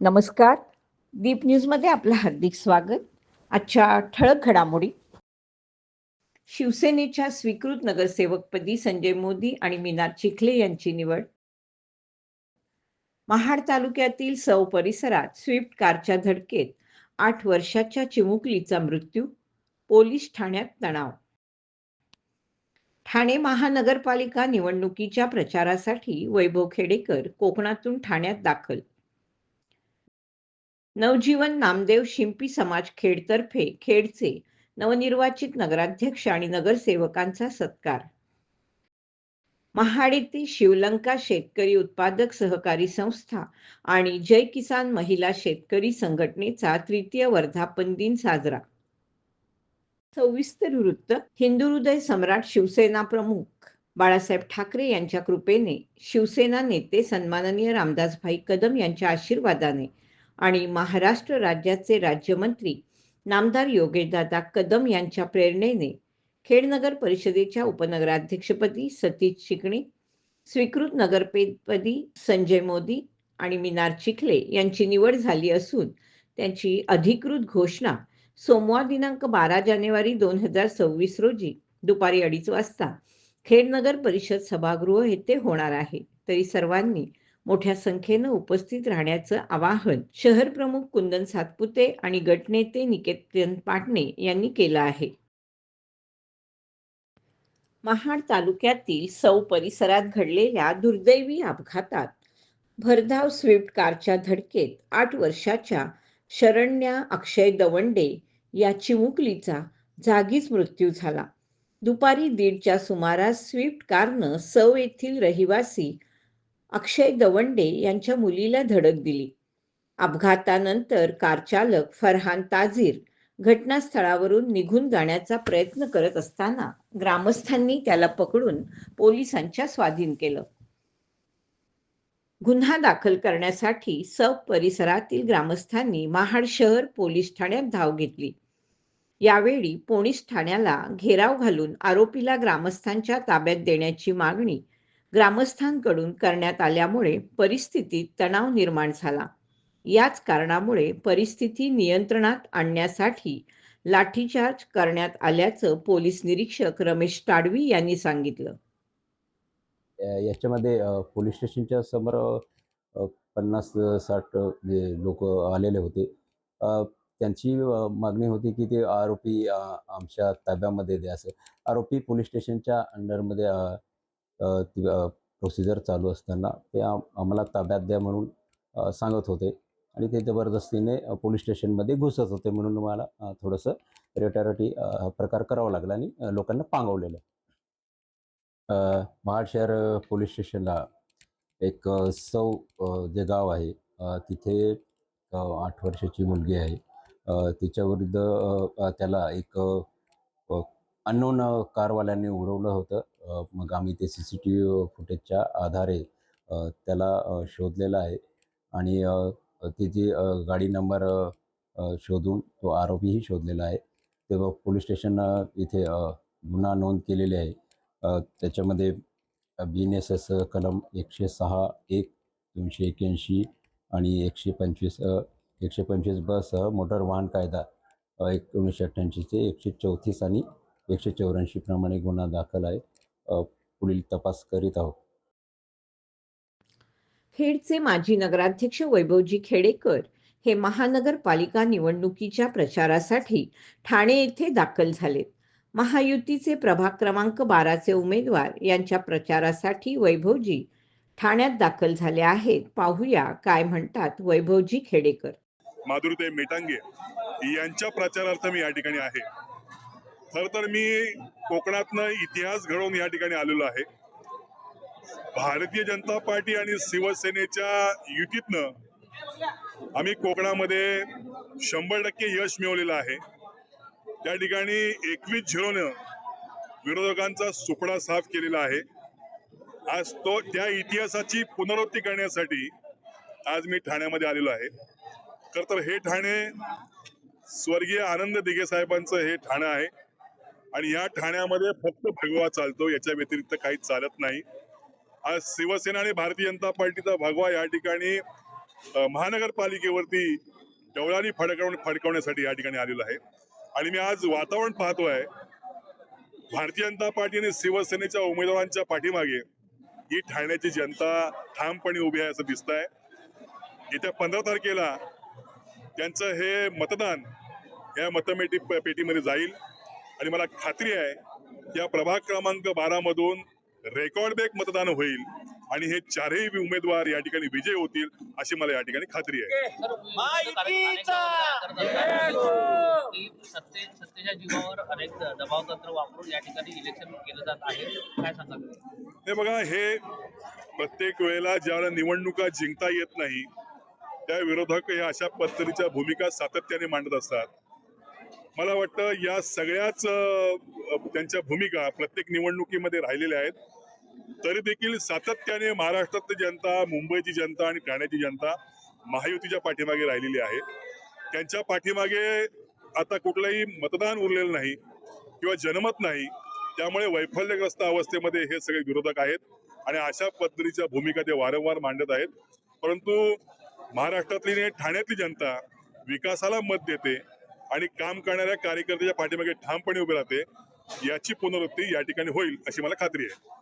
नमस्कार. दीप न्यूजमध्ये आपलं हार्दिक स्वागत. आजच्या ठळक घडामोडी. शिवसेनेच्या स्वीकृत नगरसेवकपदी संजय मोदी आणि मीनार चिखले यांची निवड. महाड तालुक्यातील सौ परिसरात स्विफ्ट कारच्या धडकेत 8 वर्षाच्या चिमुकलीचा मृत्यू. पोलीस ठाण्यात तणाव. ठाणे महानगरपालिका निवडणुकीच्या प्रचारासाठी वैभव खेडेकर कोकणातून ठाण्यात दाखल. नवजीवन नामदेव शिंपी समाज खेडतर्फे खेडचे नवनिर्वाचित नगराध्यक्ष आणि नगरसेवकांचा सत्कार. महाड येथे शिवलंका शेतकरी उत्पादक सहकारी संस्था आणि जय किसान महिला शेतकरी संघटनेचा तृतीय वर्धापन दिन साजरा. सविस्तर वृत्त. हिंदू हृदय सम्राट शिवसेना प्रमुख बाळासाहेब ठाकरे यांच्या कृपेने, शिवसेना नेते सन्माननीय रामदासभाई कदम यांच्या आशीर्वादाने आणि महाराष्ट्र राज्याचे राज्यमंत्री नामदार योगेशदादा कदम यांच्या प्रेरणेने खेड नगर परिषदेच्या उपनगराध्यक्षपदी सतीश चिकणे, स्वीकृत नगरपदी संजय मोदी आणि मीनार चिखले यांची निवड झाली असून त्यांची अधिकृत घोषणा सोमवार दिनांक 12 जानेवारी 2026 रोजी दुपारी 2:30 वाजता खेड नगर परिषद सभागृह येथे होणार आहे. तरी सर्वांनी मोठ्या संख्येनं उपस्थित राहण्याचं आवाहन शहर प्रमुख कुंदन सातपुते आणि गटनेते निकेतन पाटणे यांनी केलं आहे. महाड तालुक्यातील सौ परिसरात घडलेल्या दुर्दैवी अपघातात भरधाव स्विफ्ट कारच्या धडकेत 8 वर्षाच्या शरण्या अक्षय दवंडे या चिमुकलीचा जागीच मृत्यू झाला. दुपारी 1:30च्या सुमारास स्विफ्ट कारनं सौ येथील रहिवासी अक्षय दवंडे यांच्या मुलीला धडक दिली. अपघातानंतर कार चालक फरहान ताजीर घटनास्थळावरून निघून जाण्याचा प्रयत्न करत असताना ग्रामस्थांनी त्याला पकडून पोलिसांच्या स्वाधीन केलं. गुन्हा दाखल करण्यासाठी सौ परिसरातील ग्रामस्थांनी महाड शहर पोलीस ठाण्यात धाव घेतली. यावेळी पोलीस ठाण्याला घेराव घालून आरोपीला ग्रामस्थांच्या ताब्यात देण्याची मागणी ग्रामस्थांकडून करण्यात आल्यामुळे परिस्थितीत तणाव निर्माण झाला. याच कारणामुळे परिस्थिती नियंत्रणात आणण्यासाठी लाठीचार्ज करण्यात आल्याचं पोलीस निरीक्षक रमेश ताडवी यांनी सांगितलं. याच्यामध्ये पोलीस स्टेशनच्या समोर 50-60 लोक आलेले होते. त्यांची मागणी होती की ते आरोपी आमच्या ताब्यामध्ये द्या. असं आरोपी पोलीस स्टेशनच्या अंडरमध्ये प्रोसिजर चालू असताना ते आम्हाला ताब्यात द्या म्हणून सांगत होते आणि ते जबरदस्तीने पोलीस स्टेशनमध्ये घुसत होते. म्हणून मला थोडंसं रेटारेटी प्रकार करावा लागला आणि लोकांना पांगवलेलं. महाड शहर पोलीस स्टेशनला एक सौ जे गाव आहे तिथे 8 वर्षाची मुलगी आहे. तिच्याविरुद्ध त्याला एक अननोन कारवाल्यांनी उडवलं होतं. मग आम्ही ते CCTV फुटेजच्या आधारे त्याला शोधलेला आहे आणि तिची गाडी नंबर शोधून तो आरोपीही शोधलेला आहे. तेव्हा पोलीस स्टेशन इथे गुन्हा नोंद केलेले आहे. त्याच्यामध्ये BNSS कलम 106(1), 281 आणि 125 ब सह मोटर वाहन कायदा 1988चे 134 आणि 184 प्रमाणे गुन्हा दाखल आहे. पुढील तपास करीत आहोत. खेडचे माजी नगराध्यक्ष वैभवजी खेडेकर हे महानगरपालिका निवडणुकीच्या प्रचारासाठी ठाणे येथे दाखल झालेत. महायुतीचे प्रभाग क्रमांक 12चे उमेदवार यांच्या प्रचारासाठी वैभवजी ठाण्यात दाखल झाले आहेत. पाहूया काय म्हणतात वैभवजी खेडेकर. माधुरीताई मेटांगे यांच्या प्रचारार्थ मी या ठिकाणी आहे. खर तर मी कोकणातनं इतिहास घडवून या ठिकाणी आलेलो आहे. भारतीय जनता पार्टी आणि शिवसेनेच्या युतीतनं आम्ही कोकणामध्ये 100% यश मिळवलेलं आहे. त्या ठिकाणी 21-0 विरोधकांचा सुपडा साफ केलेला आहे. आज त्या इतिहासाची पुनरावृत्ती करण्यासाठी आज मी ठाण्यामध्ये आलेलो आहे. खर तर हे ठाणे स्वर्गीय आनंद दिघे साहेबांचं हे ठाणं आहे आणि या ठाण्यामध्ये फक्त भगवा चालतो, याच्या व्यतिरिक्त काही चालत नाही. आज शिवसेना आणि भारतीय जनता पार्टीचा भगवा या ठिकाणी महानगरपालिकेवरती डवळानी फडकवण्यासाठी या ठिकाणी आलेलो आहे. आणि मी आज वातावरण पाहतोय, भारतीय जनता पार्टी आणि शिवसेनेच्या उमेदवारांच्या पाठीमागे ही ठाण्याची जनता ठामपणे उभी आहे असं दिसत आहे. येत्या 15 तारखेला त्यांचं हे मतदान या पेटीमध्ये जाईल आणि मला खात्री आहे की या प्रभाग क्रमांक 12 मधून रेकॉर्ड ब्रेक मतदान होईल आणि हे चारही उमेदवार या ठिकाणी विजयी होतील अशी मला या ठिकाणी खात्री आहे. सत्तेच्या जीवावर अनेक दबाव तंत्र वापरून या ठिकाणी इलेक्शन केलं जात आहे, काय सांगाल? हे बघा, हे प्रत्येक वेळेला ज्यावेळेला निवडणुका जिंकता येत नाही त्या विरोधक हे अशा पद्धतीच्या भूमिका सातत्याने मांडत असतात. मला वाटतं या सगळ्याच त्यांच्या भूमिका प्रत्येक निवडणुकीमध्ये राहिलेल्या आहेत. तरी देखील सातत्याने महाराष्ट्रातली जनता, मुंबईची जनता आणि ठाण्याची जनता महायुतीच्या पाठीमागे राहिलेली आहे. त्यांच्या पाठीमागे आता कुठलंही मतदान उरलेलं नाही किंवा जनमत नाही. त्यामुळे वैफल्यग्रस्त अवस्थेमध्ये हे सगळे विरोधक आहेत आणि अशा पद्धतीच्या भूमिका ते वारंवार मांडत आहेत. परंतु महाराष्ट्रातली आणि ठाण्यातली जनता विकासाला मत देते आणि काम करणाऱ्या कार्यकर्त्याच्या पाठीमागे ठामपणे उभे राहते. याची पुनरावृत्ती या ठिकाणी होईल अशी मला खात्री आहे.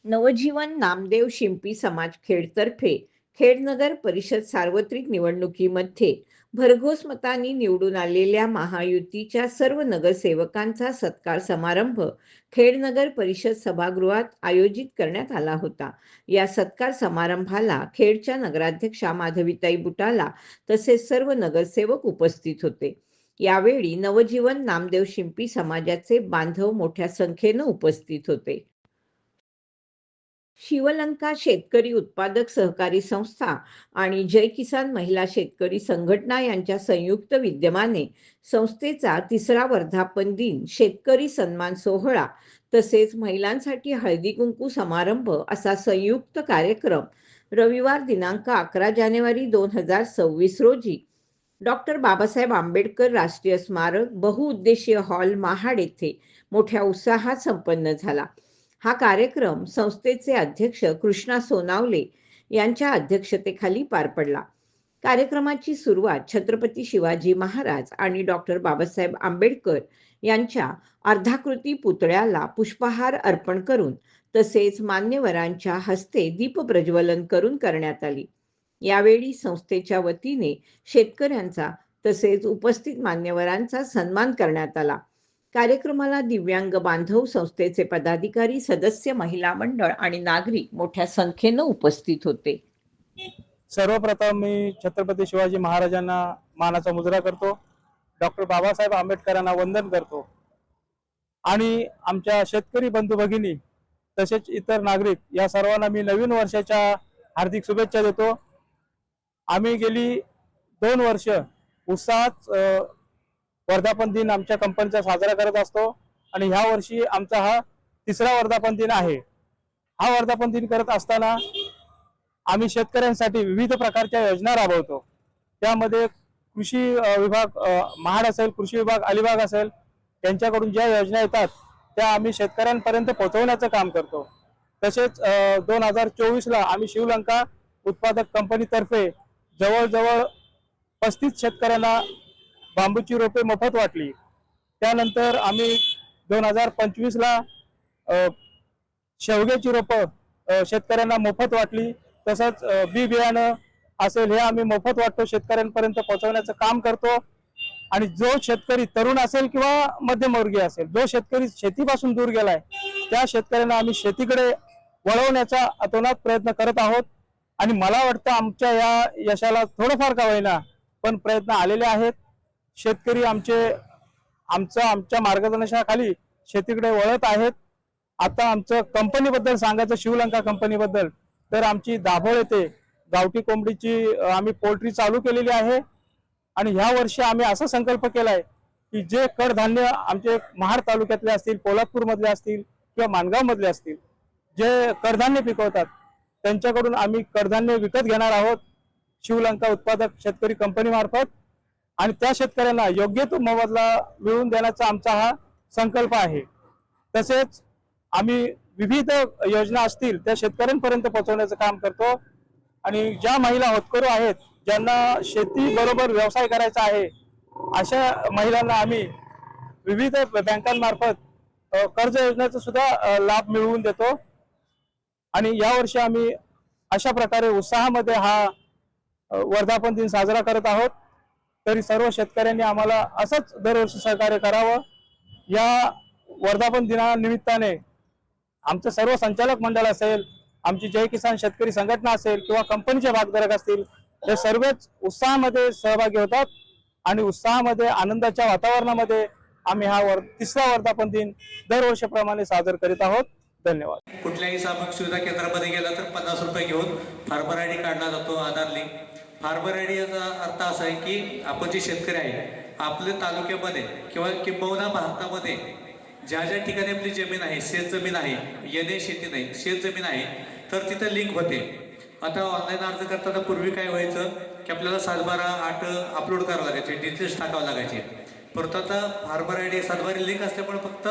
नवजीवन नामदेव शिंपी समाज खेडतर्फे खेड नगर परिषद सार्वत्रिक निवडणुकीमध्ये भरघोस मतांनी निवडून आलेल्या महायुतीच्या सर्व नगरसेवकांचा सत्कार समारंभ खेड नगर परिषद सभागृहात आयोजित करण्यात आला होता. या सत्कार समारंभाला खेडच्या नगराध्यक्षा माधवीताई बुटाला तसेच सर्व नगरसेवक उपस्थित होते. यावेळी नवजीवन नामदेव शिंपी समाजाचे बांधव मोठ्या संख्येने उपस्थित होते. शिवलंका शेतकरी उत्पादक सहकारी संस्था आणि जय किसान महिला शेतकरी संघटना यांच्या संयुक्त विद्यमाने संस्थेचा 3रा वर्धापन दिन, शेतकरी सन्मान सोहळा तसेच महिलांसाठी हळदी कुंकू समारंभ असा संयुक्त कार्यक्रम रविवार दिनांक 11 जानेवारी 2026 रोजी डॉक्टर बाबासाहेब आंबेडकर राष्ट्रीय स्मारक बहुउद्देशीय हॉल महाड येथे मोठ्या उत्साहात संपन्न झाला. हा कार्यक्रम संस्थेचे अध्यक्ष कृष्णा सोनावले यांच्या अध्यक्षतेखाली पार पडला. कार्यक्रमाची सुरुवात छत्रपती शिवाजी महाराज आणि डॉक्टर बाबासाहेब आंबेडकर यांच्या अर्धाकृती पुतळ्याला पुष्पहार अर्पण करून तसेच मान्यवरांच्या हस्ते दीप प्रज्वलन करून करण्यात आली. यावेळी संस्थेच्या वतीने शेतकऱ्यांचा तसेच उपस्थित मान्यवरांचा सन्मान करण्यात आला. कार्यक्रमाला दिव्यांग बांधव, संस्थेचे पदाधिकारी, सदस्य, महिला मंडळ आणि नागरिक मोठ्या संख्येने उपस्थित होते. सर्वप्रथम मी छत्रपती शिवाजी महाराजांना मानाचा मुजरा करतो, डॉक्टर बाबासाहेब आंबेडकरांना वंदन करतो आणि आमच्या शेतकरी बंधू भगिनी तसेच इतर नागरिक या सर्वांना मी नवीन वर्षाच्या हार्दिक शुभेच्छा देतो. आम्ही गेली 2 वर्ष उत्साहात वर्धापन दिन आमच्या कंपनीचा साजरा करत असतो आणि ह्या वर्षी आमचा हा 3रा वर्धापन दिन आहे. हा वर्धापन दिन करत असताना आम्ही शेतकऱ्यांसाठी विविध प्रकारच्या योजना राबवतो. त्यामध्ये कृषी विभाग महाड असेल, कृषी विभाग अलिबाग असेल, त्यांच्याकडून ज्या योजना येतात त्या आम्ही शेतकऱ्यांपर्यंत पोहोचवण्याचं काम करतो. तसेच 2024ला आम्ही शिवलंका उत्पादक कंपनीतर्फे जवळजवळ 35 शेतकऱ्यांना बांबूची रोपे मोफत वाटली. त्यानंतर आम्ही 2025ला शेवग्याची रोपं शेतकऱ्यांना मोफत वाटली. तसंच बी बियाणं असेल हे आम्ही मोफत वाटतो, शेतकऱ्यांपर्यंत पोहोचवण्याचं काम करतो. आणि जो शेतकरी तरुण असेल किंवा मध्यमवर्गीय असेल, जो शेतकरी शेतीपासून दूर गेलाय त्या शेतकऱ्यांना आम्ही शेतीकडे वळवण्याचा अतोनात प्रयत्न करत आहोत. आणि मला वाटतं आमच्या या यशाला थोडंफार का होईना पण प्रयत्न आलेले आहेत. शेतकरी आमच्या मार्गदर्शनाखाली शेतीकडे वळत आहेत. आता आमचं कंपनीबद्दल सांगायचं, शिवलंका कंपनीबद्दल, तर आमची दाभोळ येथे गावठी कोंबडीची आम्ही पोल्ट्री चालू केलेली आहे. आणि ह्या वर्षी आम्ही असा संकल्प केलाय की जे कडधान्य आमचे महाड तालुक्यातले असतील, पोलादपूर मधले असतील किंवा माणगाव मधले असतील, जे कडधान्य पिकवतात त्यांच्याकडून आम्ही कडधान्य विकत घेणार आहोत शिवलंका उत्पादक शेतकरी कंपनी मार्फत. आणि त्या शेतकऱ्यांना योग्य तो मोबदला मिळवून देण्याचा आमचा हा संकल्प आहे. तसेच आम्ही विविध योजना असतील त्या शेतकऱ्यांपर्यंत पोहोचवण्याचं काम करतो. आणि ज्या महिला होतकरू आहेत, ज्यांना शेती बरोबर व्यवसाय करायचा आहे, अशा महिलांना आम्ही विविध बँकांमार्फत कर्ज योजनेचा सुद्धा लाभ मिळवून देतो. आणि यावर्षी आम्ही अशा प्रकारे उत्साहामध्ये हा वर्धापन दिन साजरा करत आहोत. तरी सर्व शेतकऱ्यांनी आम्हाला असंच दरवर्षी सहकार्य करावं. या वर्धापन दिनानिमित्ताने आमचं सर्व संचालक मंडळ असेल, आमची जय किसान शेतकरी संघटना असेल किंवा कंपनीचे भागधारक असतील, हे सर्वच उत्साहामध्ये सहभागी होतात आणि उत्साहामध्ये आनंदाच्या वातावरणामध्ये आम्ही हा तिसरा वर्धापन दिन दरवर्षीप्रमाणे साजरा करीत आहोत. धन्यवाद. कुठल्याही सामाजिक सुविधा केंद्रामध्ये गेला तर 50 रुपये घेऊन फार्मर आय डी काढला जातो, आधार लिंक. फार्मर आय डी याचा अर्थ असा आहे की आपण जे शेतकरी आहे, आपल्या तालुक्यामध्ये किंवा किंबहुना भारतामध्ये ज्या ज्या ठिकाणी आपली जमीन आहे, शेत जमीन आहे, येणे शेती नाही, शेत जमीन आहे, तर तिथं लिंक होते. आता ऑनलाईन अर्ज करताना पूर्वी काय व्हायचं की आपल्याला 7/12/8 अपलोड करावं लागायचे, डिटेल्स टाकावं लागायचे. परंतु आता फार्मर आय डी 7/12 लिंक असल्यामुळे फक्त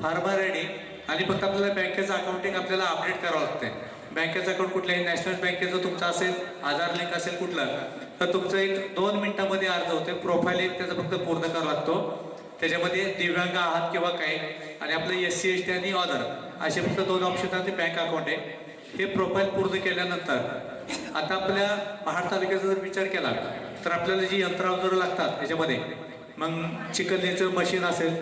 फार्मर आय डी आणि फक्त आपल्याला बँकेचं अकाउंटिंग आपल्याला अपडेट करावं लागतंय. बँकेचं अकाउंट कुठल्याही नॅशनल बँकेचं तुमचं असेल, आधार लिंक असेल कुठलं, तर तुमचं एक 2 मिनिटामध्ये अर्ज होते. प्रोफाईल एक त्याचा फक्त पूर्ण करावा लागतो. त्याच्यामध्ये दिव्यांग आहात किंवा काय, आणि आपलं SC ST आणि ऑदर असे फक्त 2 ऑप्शन आहेत. बँक अकाउंट आहे, हे प्रोफाईल पूर्ण केल्यानंतर आता आपल्या महाड तालुक्याचा जर विचार केला तर आपल्याला जी यंत्रावजार लागतात त्याच्यामध्ये, मग चिकलणीचं मशीन असेल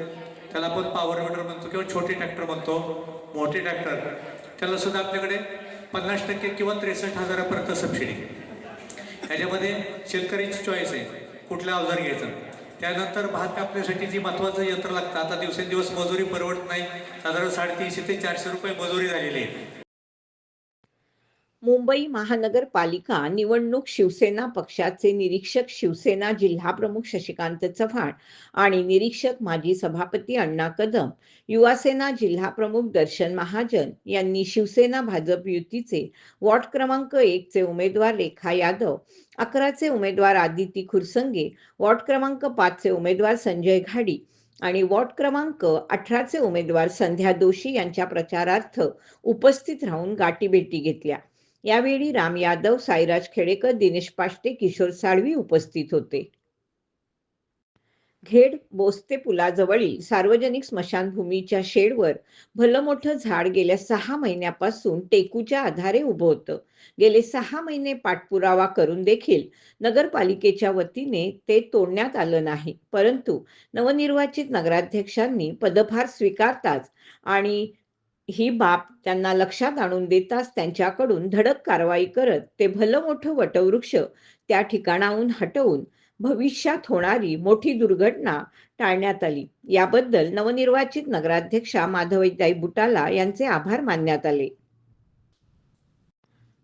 त्याला आपण पॉवर विडर म्हणतो किंवा छोटे ट्रॅक्टर म्हणतो, मोठे ट्रॅक्टर त्याला सुद्धा आपल्याकडे 50% किंवा 63,000पर्यंत सबसिडी. ह्याच्यामध्ये शेतकऱ्याची चॉईस आहे कुठलं अवजार घ्यायचं. त्यानंतर भात कापण्यासाठी जी महत्त्वाचं यंत्र लागतं, आता दिवसेंदिवस मजुरी परवडत नाही, साधारण 350 ते 400 रुपये मजुरी झालेली आहे. मुंबई महानगरपालिका निवडणूक शिवसेना पक्षाचे निरीक्षक शिवसेना जिल्हाप्रमुख शशिकांत चव्हाण आणि निरीक्षक माजी सभापती अण्णा कदम, युवासेना जिल्हाप्रमुख दर्शन महाजन यांनी शिवसेना भाजप युतीचे वॉर्ड क्रमांक 1 चे उमेदवार रेखा यादव, 11 चे उमेदवार आदिती खुरसंगे, वॉर्ड क्रमांक 5 चे उमेदवार संजय घाडी आणि वॉर्ड क्रमांक 18 चे उमेदवार संध्या दोशी यांच्या प्रचारार्थ उपस्थित राहून गाठीभेटी घेतल्या. यावेळी राम यादव, साईराज खेडेकर, दिनेश पाष्टे, किशोर साळवी उपस्थित होते. घेड बोस्ते पुलाजवळील सार्वजनिक स्मशानभूमीच्या शेडवर भलं मोठं झाड गेल्या 6 महिन्यापासून टेकूच्या आधारे उभं होतं. गेले 6 महिने पाठपुरावा करून देखील नगरपालिकेच्या वतीने ते तोडण्यात आलं नाही. परंतु नवनिर्वाचित नगराध्यक्षांनी पदभार स्वीकारताच आणि ही बाब त्यांना लक्षात आणून देताच त्यांच्याकडून धडक कारवाई करत ते भलं मोठं वटवृक्ष त्या ठिकाणाहून हटवून भविष्यात होणारी मोठी दुर्घटना टाळण्यात आली. याबद्दल नवनिर्वाचित नगराध्यक्षा माधवीताई बुटाला यांचे आभार मानण्यात आले.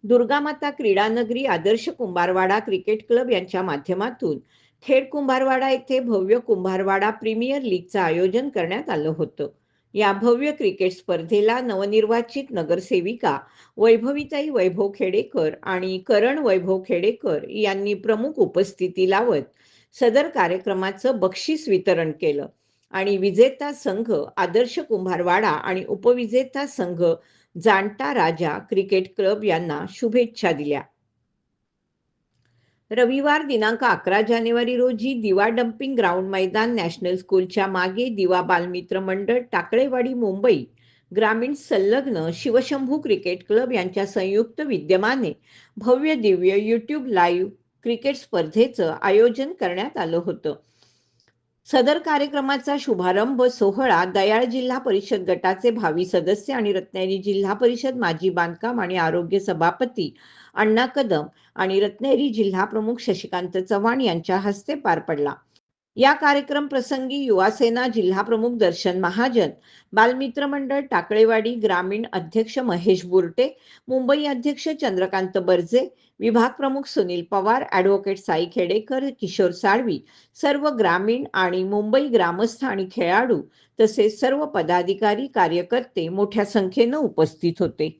दुर्गामाता क्रीडानगरी आदर्श कुंभारवाडा क्रिकेट क्लब यांच्या माध्यमातून खेड कुंभारवाडा येथे भव्य कुंभारवाडा प्रीमियर लीगचं आयोजन करण्यात आलं होतं. या भव्य क्रिकेट स्पर्धेला नवनिर्वाचित नगरसेविका वैभवीताई वैभव खेडेकर आणि करण वैभव खेडेकर यांनी प्रमुख उपस्थिती लावत सदर कार्यक्रमाचं बक्षीस वितरण केलं आणि विजेता संघ आदर्श कुंभारवाडा आणि उपविजेता संघ जाणता राजा क्रिकेट क्लब यांना शुभेच्छा दिल्या. रविवार दिनांक 11 जानेवारी रोजी दिवा डम्पिंग ग्राउंड मैदान नॅशनल स्कूलच्या मागे दिवा बालमित्र मंडळ टाकळेवाडी मुंबई ग्रामीण संलग्न शिवशंभू क्रिकेट क्लब यांच्या संयुक्त विद्यमाने भव्य दिव्य यूट्यूब लाईव्ह क्रिकेट स्पर्धेचं आयोजन करण्यात आलं होतं. सदर कार्यक्रमाचा शुभारंभ सोहळा दयाळ जिल्हा परिषद गटाचे भावी सदस्य आणि रत्नागिरी जिल्हा परिषद माजी बांधकाम आणि आरोग्य सभापती अण्णा कदम आणि रत्नागिरी जिल्हा प्रमुख शशिकांत चव्हाण यांच्या हस्ते पार पडला. या कार्यक्रम प्रसंगी युवासेना जिल्हा प्रमुख दर्शन महाजन, बालमित्र मंडळ टाकळेवाडी ग्रामीण अध्यक्ष महेश बुरटे, मुंबई अध्यक्ष चंद्रकांत बर्जे, विभाग प्रमुख सुनील पवार, ॲडव्होकेट साई खेडेकर, किशोर साळवी, सर्व ग्रामीण आणि मुंबई ग्रामस्थ आणि खेळाडू तसेच सर्व पदाधिकारी कार्यकर्ते मोठ्या संख्येनं उपस्थित होते.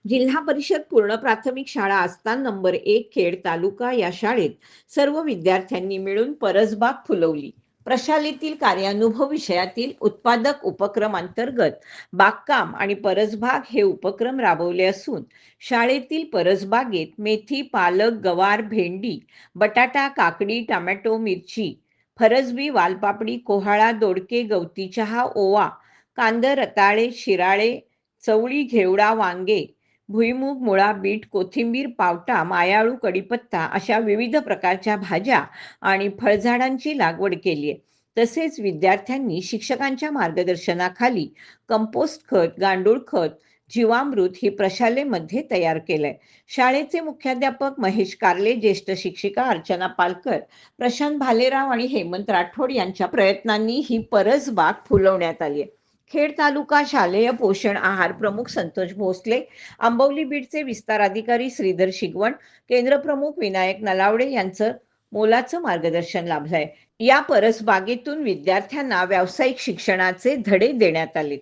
जिल्हा परिषद पूर्ण प्राथमिक शाळा आस्थान नंबर 1 खेड तालुका या शाळेत सर्व विद्यार्थ्यांनी मिळून परसबाग फुलवली. प्रशालेतील कार्यानुभव विषयातील उत्पादक उपक्रम अंतर्गत बागकाम आणि परसबाग हे उपक्रम राबवले असून शाळेतील परसबागेत मेथी, पालक, गवार, भेंडी, बटाटा, काकडी, टोमॅटो, मिरची, फरसबी, वालपापडी, कोहाळा, दोडके, गवती चहा, ओवा, कांदा, रताळे, शिराळे, चवळी, घेवडा, वांगे, भुईमूग, मुळा, बीट, कोथिंबीर, पावटा, मायाळू, कडीपत्ता अशा विविध प्रकारच्या भाज्या आणि फळझाडांची लागवड केली आहे. तसेच विद्यार्थ्यांनी शिक्षकांच्या मार्गदर्शनाखाली कंपोस्ट खत, गांडूळ खत, जीवामृत ही प्रशालेमध्ये तयार केलंय. शाळेचे मुख्याध्यापक महेश कारले, ज्येष्ठ शिक्षिका अर्चना पालकर, प्रशांत भालेराव आणि हेमंत राठोड यांच्या प्रयत्नांनी ही परसबाग फुलवण्यात आली आहे. खेड तालुका शालेय पोषण आहार प्रमुख संतोष भोसले, आंबवली बीडचे विस्तार अधिकारी श्रीधर शिगवण, केंद्र प्रमुख विनायक नलावडे यांचं मोलाचं मार्गदर्शन लाभलंय. या परसबागेतून विद्यार्थ्यांना व्यावसायिक शिक्षणाचे धडे देण्यात आले.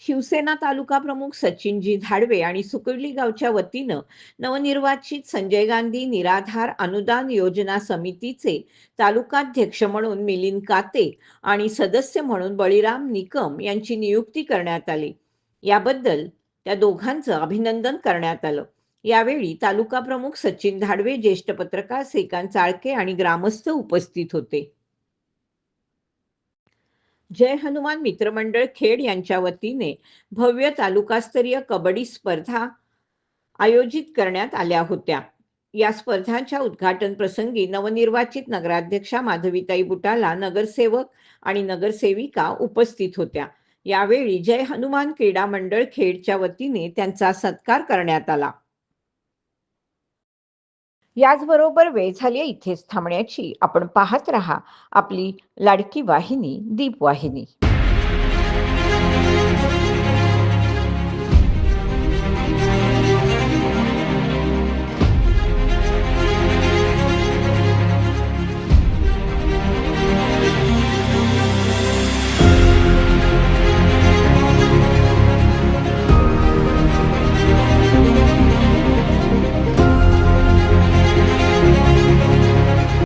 शिवसेना तालुका प्रमुख सचिनजी धाडवे आणि सुकवली गावच्या वतीनं नवनिर्वाचित संजय गांधी निराधार अनुदान योजना समितीचे तालुकाध्यक्ष म्हणून मिलिंद काते आणि सदस्य म्हणून बळीराम निकम यांची नियुक्ती करण्यात आली. याबद्दल त्या दोघांचं अभिनंदन करण्यात आलं. यावेळी तालुका प्रमुख सचिन धाडवे, ज्येष्ठ पत्रकार श्रीकांत चाळके आणि ग्रामस्थ उपस्थित होते. जय हनुमान मित्रमंडळ खेड यांच्या वतीने भव्य तालुकास्तरीय कबड्डी स्पर्धा आयोजित करण्यात आल्या होत्या. या स्पर्धांच्या उद्घाटन प्रसंगी नवनिर्वाचित नगराध्यक्षा माधवीताई बुटाला, नगरसेवक आणि नगरसेविका उपस्थित होत्या. यावेळी जय हनुमान क्रीडा मंडळ खेडच्या वतीने त्यांचा सत्कार करण्यात आला. याचबरोबर वेळ झाली इथेच थांबण्याची. आपण पाहत रहा आपली लाडकी वाहिनी, दीप वाहिनी.